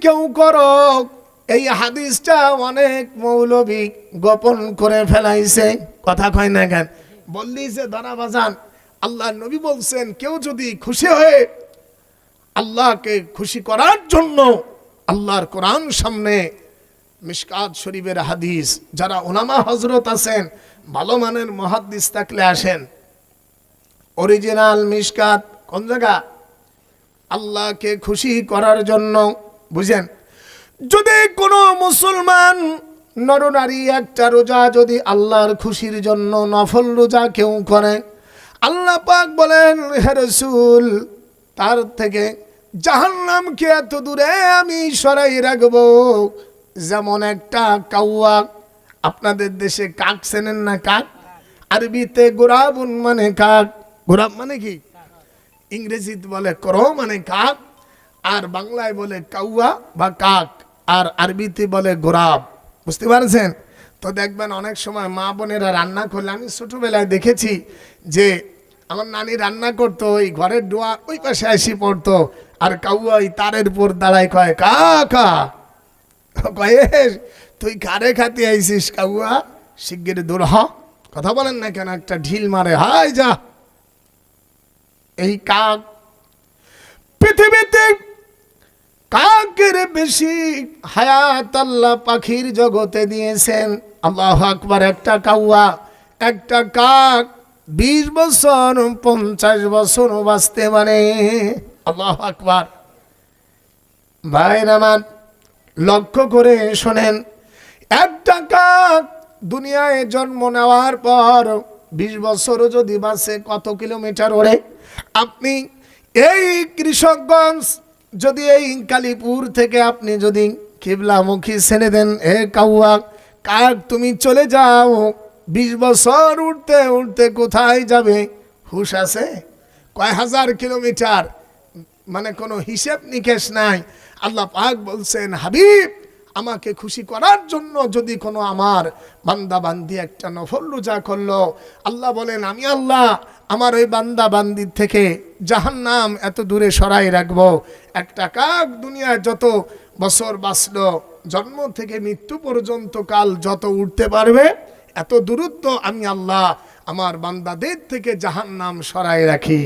কেউ করো, এই হাদিসটা অনেক মৌলবী গোপন করে ফেলাইছে। কথা কয় না কেন? বললি যে ধরা বাজান, আল্লাহ নবী বলছেন কেউ যদি খুশি হয়ে আল্লাহকে খুশি করার জন্য আল্লাহর কোরআন সামনে, মিশকাত শরীফের হাদিস, যারা উলামা হযরত আছেন, ভালো মানের মুহাদ্দিস থাকলে আসেন, অরিজিনাল মিশকাত কোন জায়গা? আল্লাহকে খুশি করার জন্য। বুঝেন, যদি কোনো মুসলমান নরনারী একটা রোজা যদি আল্লাহর খুশির জন্য নফল রোজা কেউ করে, আল্লাহ পাক বলেন হে রাসূল, তার থেকে জাহান্নামকে এত দূরে আমি সরাই রাখবো যেমন একটা কাউয়া। আপনাদের দেশে কাক চেনেন না? কাক আরবিতে গোরাবুন মানে কাক। গোরাব মানে কি? ইংরেজিতে বলে ক্রো মানে কাক, আর বাংলায় বলে কাউয়া বা কাক, আর আরবিতে বলে গোরাব। বুঝতে পারছেন? তো দেখবেন অনেক সময় মা বোনেরা রান্না করলে, আমি ছোটবেলায় দেখেছি যে আমার নানি রান্না করতো, ওই ঘরের ডোয়া ওই পাশে আসি পড়তো, আর কাউয়া ওই তারের উপর দাঁড়ায় কয় কাকা, কয়ে তুই কারে খাতে আইসিস কাউয়া, শিগগির দূর হ। কথা বলেন না কেন? একটা ঢিল মারে, হাই যা। এই কাক, পৃথিবীতে কাকের বেশি হায়াত আল্লাহ পাখির জগতে দিয়েছেন। আল্লাহু আকবার। একটা কাউয়া, একটা কাক 20 বছর 50 বছর বাঁচতে পারে। আল্লাহু আকবার। ভাইরা আমার, লক্ষ্য করে শোনেন, একটা কাক দুনিয়ায় জন্ম নেওয়ার পর 20 বছরও যদি বাঁচে, কত কিলোমিটার ওড়ে? আপনি এই কৃষকগঞ্জ যদি এই কালীপুর থেকে আপনি যদি কিবলামুখী ছেড়ে দেন, এ কাউয়া কাক তুমি চলে যাও, 20 বছর উঠতে উঠতে কোথায় যাবে হুশ আছে? কয় হাজার কিলোমিটার, মানে কোনো হিসেব নিকেশ নাই। আল্লাহ পাক বলছেন, হাবিব আমাকে খুশি করার জন্য যদি কোনো আমার বান্দা বান্দি একটা নফল রোজা করলো, আল্লাহ বলেন আমি আল্লাহ আমার ওই বান্দা বান্দির থেকে জাহান্নাম এত দূরে সরাই রাখবো। একটা কাক দুনিয়ায় যত বছর বাঁচলো, জন্ম থেকে মৃত্যু পর্যন্ত কাল যত উঠতে পারবে, এত দূরত্ব আমি আল্লাহ আমার বান্দাদের থেকে জাহান্নাম সরাই রাখি।